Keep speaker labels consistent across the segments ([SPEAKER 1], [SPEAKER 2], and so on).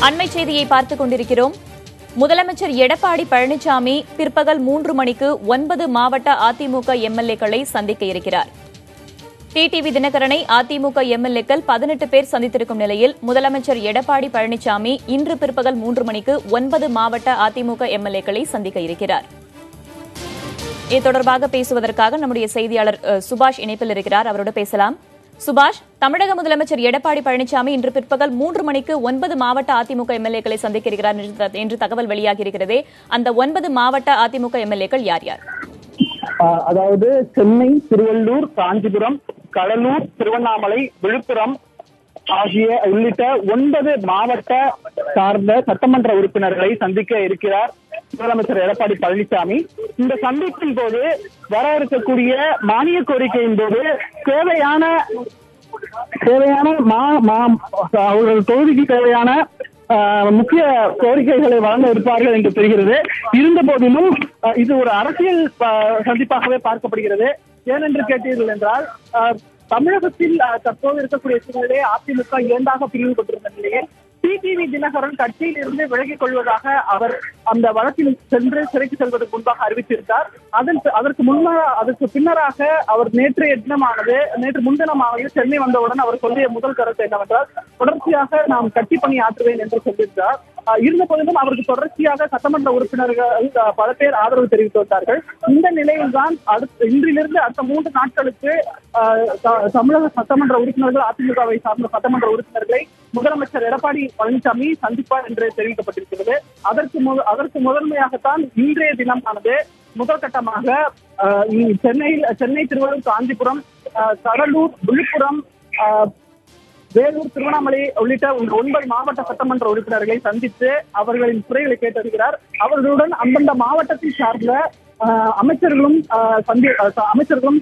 [SPEAKER 1] அண்மை செய்தியை பார்த்துக் கொண்டிருக்கிறோம். முதலமைச்சர் எடப்பாடி பழனிசாமி பிற்பகல் 3 மணிக்கு 9 மாவட்ட அதிமுக எம்எல்ஏக்களை சந்திக்க இருக்கிறார். டிடிவி தினகரனை அதிமுக எம்எல்ஏக்கள் 18 பேர் சந்தித்திருக்கும் நிலையில் முதலமைச்சர் எடப்பாடி பழனிசாமி இன்று பிற்பகல் 3 மணிக்கு 9 மாவட்ட அதிமுக எம்எல்ஏக்களை சந்திக்க இருக்கிறார். இது தொடர்பாக பேசுவதற்காக நம்முடைய செய்தியாளர் சுபாஷ் இணைப்பில் இருக்கிறார். அவரோடு பேசலாம். சுபாஷ், தமிழக முதலமைச்சர் எடப்பாடி பழனிசாமி இன்று பிற்பகல் 3 மணிக்கு 9 மாவட்ட அதிமுக எம்எல்ஏக்களை சந்திக்க இருக்கிறார் என்று தகவல் வெளியாகியிருக்கிறதே, அந்த 9 மாவட்ட அதிமுக எம்எல்ஏக்கள் யார் யார்?
[SPEAKER 2] அதாவது சென்னை, திருவள்ளூர், காஞ்சிபுரம், கடலூர், திருவண்ணாமலை, விழுப்புரம் ஆகிய உள்ளிட்ட 9 மாவட்ட சார்ந்த சட்டமன்ற உறுப்பினர்களை சந்திக்க இருக்கிறார் முதலமைச்சர் எடப்பாடி பழனிசாமி. இந்த சந்திப்பின் போது வர இருக்கக்கூடிய மானிய கோரிக்கையின் போது தேவையான அவர்கள் தொகுதிக்கு தேவையான முக்கிய கோரிக்கைகளை வழங்க இருப்பார்கள் என்று தெரிகிறது. இருந்த போதிலும் இது ஒரு அரசியல் சந்திப்பாகவே பார்க்கப்படுகிறது. ஏனென்று கேட்டீர்கள் என்றால், தமிழகத்தில் தற்போது இருக்கக்கூடிய சூழ்நிலை அதிமுக 2ஆக பிரிவுபட்டிருந்த நிலையில் டிடிவி தினகரன் கட்சியில் இருந்து விலகிக் கொள்வதாக அவர் அந்த வழக்கில் சென்று சிறைக்கு செல்வதற்கு முன்பாக அறிவித்திருந்தார். அதற்கு பின்னராக அவர் நேற்று முன்தினமானது சென்னை வந்தவுடன் அவர் சொல்லிய முதல் கருத்து என்னவென்றால், தொடர்ச்சியாக நாம் கட்சி பணி ஆற்றுவேன் என்று சொல்லியிருந்தார். இருந்த போதிலும் அவருக்கு தொடர்ச்சியாக சட்டமன்ற உறுப்பினர்கள் பல பேர் ஆதரவு தெரிவித்து வந்தார்கள். இந்த நிலையில்தான் இன்றிலிருந்து அடுத்த 3 நாட்களுக்கு தமிழக சட்டமன்ற உறுப்பினர்கள், அதிமுகவை சார்ந்த சட்டமன்ற உறுப்பினர்களை முதலமைச்சர் எடப்பாடி பழனிசாமி சந்திப்பார் என்று தெரிவிக்கப்பட்டிருக்கிறது. அதற்கு முதன்மையாகத்தான் இன்றைய தினமானது முதல் கட்டமாக சென்னை, திருவள்ளூர், காஞ்சிபுரம், கடலூர், விழுப்புரம், வேலூர், திருவண்ணாமலை உள்ளிட்ட 9 மாவட்ட சட்டமன்ற உறுப்பினர்களை சந்தித்து அவர்களின் குறைகளை கேட்டறிகிறார். அவர்களுடன் அந்தந்த மாவட்டத்தில் சார்ந்த அமைச்சர்களும்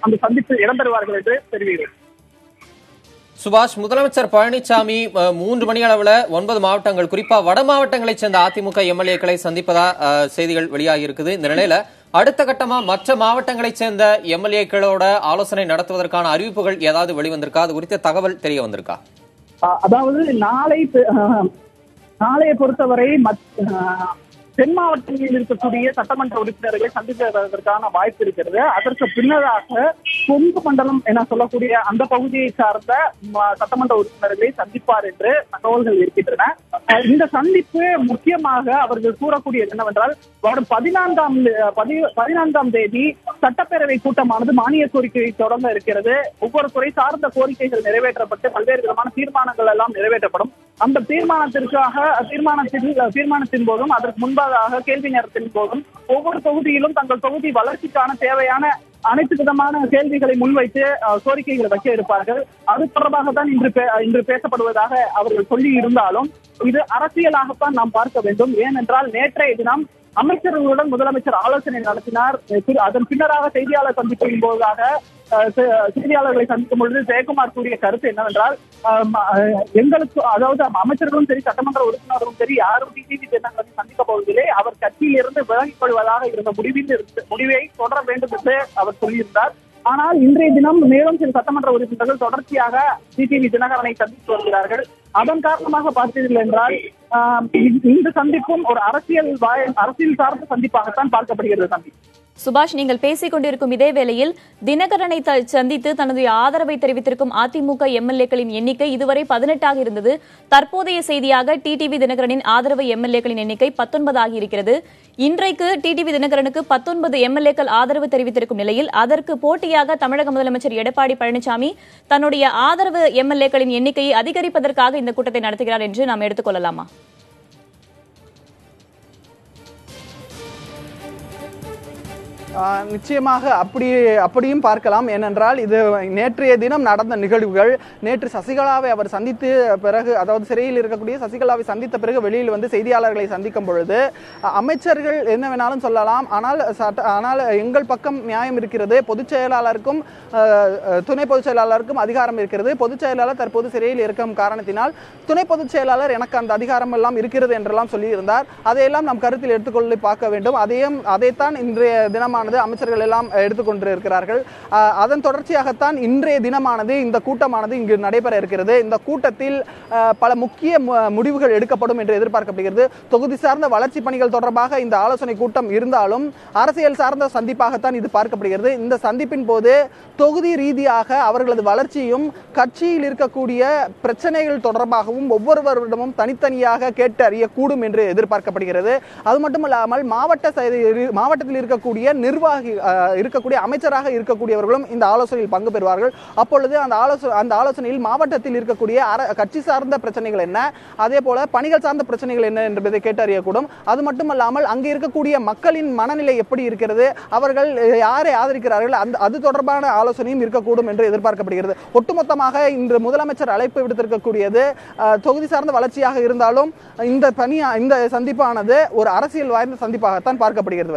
[SPEAKER 2] அந்த சந்திப்பில் இடம்பெறுவார்கள் என்று தெரிவிக்கிறார்.
[SPEAKER 3] சுபாஷ், முதலமைச்சர் பழனிசாமி 3 மணி அளவில் 9 மாவட்டங்கள், குறிப்பா வட மாவட்டங்களைச் சேர்ந்த அதிமுக எம்எல்ஏக்களை சந்திப்பதா செய்திகள் வெளியாகி இருக்குது. இந்த நிலையில அடுத்த கட்டமா மற்ற மாவட்டங்களைச் சேர்ந்த எம்எல்ஏக்களோட ஆலோசனை நடத்துவதற்கான அறிவிப்புகள் ஏதாவது வெளிவந்திருக்கா? அது குறித்த தகவல் தெரிய வந்திருக்கா?
[SPEAKER 2] அதாவது நாளைய பொறுத்தவரை தென் மாவட்டங்களில் இருக்கக்கூடிய சட்டமன்ற உறுப்பினர்களை சந்திப்பதற்கான வாய்ப்பு இருக்கிறது. அதற்கு பின்னராக கொங்கு மண்டலம் என சொல்லக்கூடிய அந்த பகுதியை சார்ந்த சட்டமன்ற உறுப்பினர்களை சந்திப்பார் என்று தகவல்கள் இருக்கின்றன. இந்த சந்திப்பு முக்கியமாக அவர்கள் கூறக்கூடியது என்னவென்றால், வரும் 14ஆம் தேதி சட்டப்பேரவை கூட்டமானது மானிய கோரிக்கையை தொடங்க இருக்கிறது. ஒவ்வொரு துறை சார்ந்த கோரிக்கைகள் நிறைவேற்றப்பட்டு பல்வேறு விதமான தீர்மானங்கள் எல்லாம் நிறைவேற்றப்படும். அந்த தீர்மானத்தின் போதும் அதற்கு முன்பாக கேள்வி நேரத்தின் போதும் ஒவ்வொரு தொகுதியிலும் தங்கள் தொகுதி வளர்ச்சிக்கான தேவையான அனைத்து விதமான கேள்விகளை முன்வைத்து கோரிக்கைகளை வைக்க இருப்பார்கள். அது தொடர்பாக தான் இன்று பேசப்படுவதாக அவர்கள் சொல்லி இருந்தாலும் இது அரசியலாகத்தான் நாம் பார்க்க வேண்டும். ஏனென்றால் நேற்றைய தினம் அமைச்சர்களுடன் முதலமைச்சர் ஆலோசனை நடத்தினார். அதன் பின்னராக செய்தியாளர் சந்திப்பின் போதாக செய்தியாளர்களை சந்திக்கும் பொழுது ஜெயக்குமார் கூறிய கருத்து என்னவென்றால், எங்களுக்கு, அதாவது அமைச்சர்களும் சரி சட்டமன்ற உறுப்பினர்களும் சரி யாரும் டிடிவி தினகரனை சந்திக்க போவதில்லை, அவர் கட்சியில் இருந்து விலகிக் கொள்வதாக இருந்த முடிவை தொடர வேண்டும் என்று அவர் சொல்லியிருந்தார். ஆனால் இன்றைய தினம் மேலும் சில சட்டமன்ற உறுப்பினர்கள் தொடர்ச்சியாக டிடிவி தினகரனை சந்தித்து வருகிறார்கள். அதன் காரணமாக பார்த்தீர்கள் என்றால் இந்த சந்திப்பும் ஒரு அரசியல் சார்ந்த சந்திப்பாகத்தான் பார்க்கப்படுகிறது. சந்திப்பு
[SPEAKER 1] சுபாஷ், நீங்கள் பேசிக் கொண்டிருக்கும் இதே வேளையில் தினகரனை சந்தித்து தனது ஆதரவை தெரிவித்திருக்கும் அதிமுக எம்எல்ஏக்களின் எண்ணிக்கை இதுவரை 18 இருந்தது. தற்போதைய செய்தியாக டிடிவி தினகரனின் ஆதரவு எம்எல்ஏக்களின் எண்ணிக்கை 19 ஆகியிருக்கிறது. இன்றைக்கு டிடிவி தினகரனுக்கு 19 எம்எல்ஏக்கள் ஆதரவு தெரிவித்திருக்கும் நிலையில் அதற்கு போட்டியாக தமிழக முதலமைச்சர் எடப்பாடி பழனிசாமி தன்னுடைய ஆதரவு எம்எல்ஏக்களின் எண்ணிக்கையை அதிகரிப்பதற்காக இந்த கூட்டத்தை நடத்துகிறார் என்று நாம் எடுத்துக் கொள்ளலாமா?
[SPEAKER 4] நிச்சயமாக அப்படியும் பார்க்கலாம். ஏனென்றால் இது நேற்றைய தினம் நடந்த நிகழ்வுகள். நேற்று சசிகலாவை அவர் சந்தித்து பிறகு, அதாவது சிறையில் இருக்கக்கூடிய சசிகலாவை சந்தித்த பிறகு வெளியில் வந்து செய்தியாளர்களை சந்திக்கும் பொழுது அமைச்சர்கள் என்ன வேணாலும் சொல்லலாம், ஆனால் எங்கள் பக்கம் நியாயம் இருக்கிறது, பொதுச் செயலாளருக்கும் துணை பொதுச் செயலாளருக்கும் அதிகாரம் இருக்கிறது, பொதுச் செயலாளர் தற்போது சிறையில் இருக்கும் காரணத்தினால் துணை பொதுச் செயலாளர் எனக்கு அந்த அதிகாரம் எல்லாம் இருக்கிறது என்றெல்லாம் சொல்லியிருந்தார். அதையெல்லாம் நாம் கருத்தில் எடுத்துக்கொள்ளி பார்க்க வேண்டும். அதைத்தான் இன்றைய தினமான முடிவானது அமைச்சர்கள் எல்லாம் எடுத்துக்கொண்டிருக்கிறார்கள். அதன் தொடர்ச்சியாகத்தான் இன்றைய தினமானது இந்த கூட்டமானது இங்கு நடைபெற இருக்கிறது. இந்த கூட்டத்தில் பல முக்கிய முடிவுகள் எடுக்கப்படும் என்று எதிர்பார்க்கப்படுகிறது. தொகுதி சார்ந்த வளர்ச்சி பணிகள் தொடர்பாக இந்த ஆலோசனை கூட்டம் இருந்தாலும் அரசியல் சார்ந்த சந்திப்பாகத்தான் இது பார்க்கப்படுகிறது. இந்த சந்திப்பின் போது தொகுதி ரீதியாக அவர்களது வளர்ச்சியும் கட்சியில் இருக்கக்கூடிய பிரச்சனைகள் தொடர்பாகவும் ஒவ்வொருவரிடமும் தனித்தனியாக கேட்டு அறியக்கூடும் என்று எதிர்பார்க்கப்படுகிறது. அது மட்டுமல்லாமல் மாவட்டத்தில் இருக்கக்கூடிய நிர்வாகி இருக்கக்கூடிய அமைச்சராக இருக்கக்கூடியவர்களும் இந்த ஆலோசனையில் பங்கு பெறுவார்கள். அப்பொழுது அந்த ஆலோசனையில் மாவட்டத்தில் இருக்கக்கூடிய கட்சி சார்ந்த பிரச்சனைகள் என்ன, அதே போல பணிகள் சார்ந்த பிரச்சனைகள் என்ன என்பதை கேட்டறியக்கூடும். அது மட்டுமல்லாமல் அங்கே இருக்கக்கூடிய மக்களின் மனநிலை எப்படி இருக்கிறது, அவர்கள் யாரை ஆதரிக்கிறார்கள், அது தொடர்பான ஆலோசனையும் இருக்கக்கூடும் என்று எதிர்பார்க்கப்படுகிறது. ஒட்டுமொத்தமாக இன்று முதலமைச்சர் அழைப்பு விடுத்திருக்கக்கூடியது தொகுதி சார்ந்த வளர்ச்சியாக இருந்தாலும் இந்த சந்திப்பானது ஒரு அரசியல் வாய்ந்த சந்திப்பாகத்தான் பார்க்கப்படுகிறது.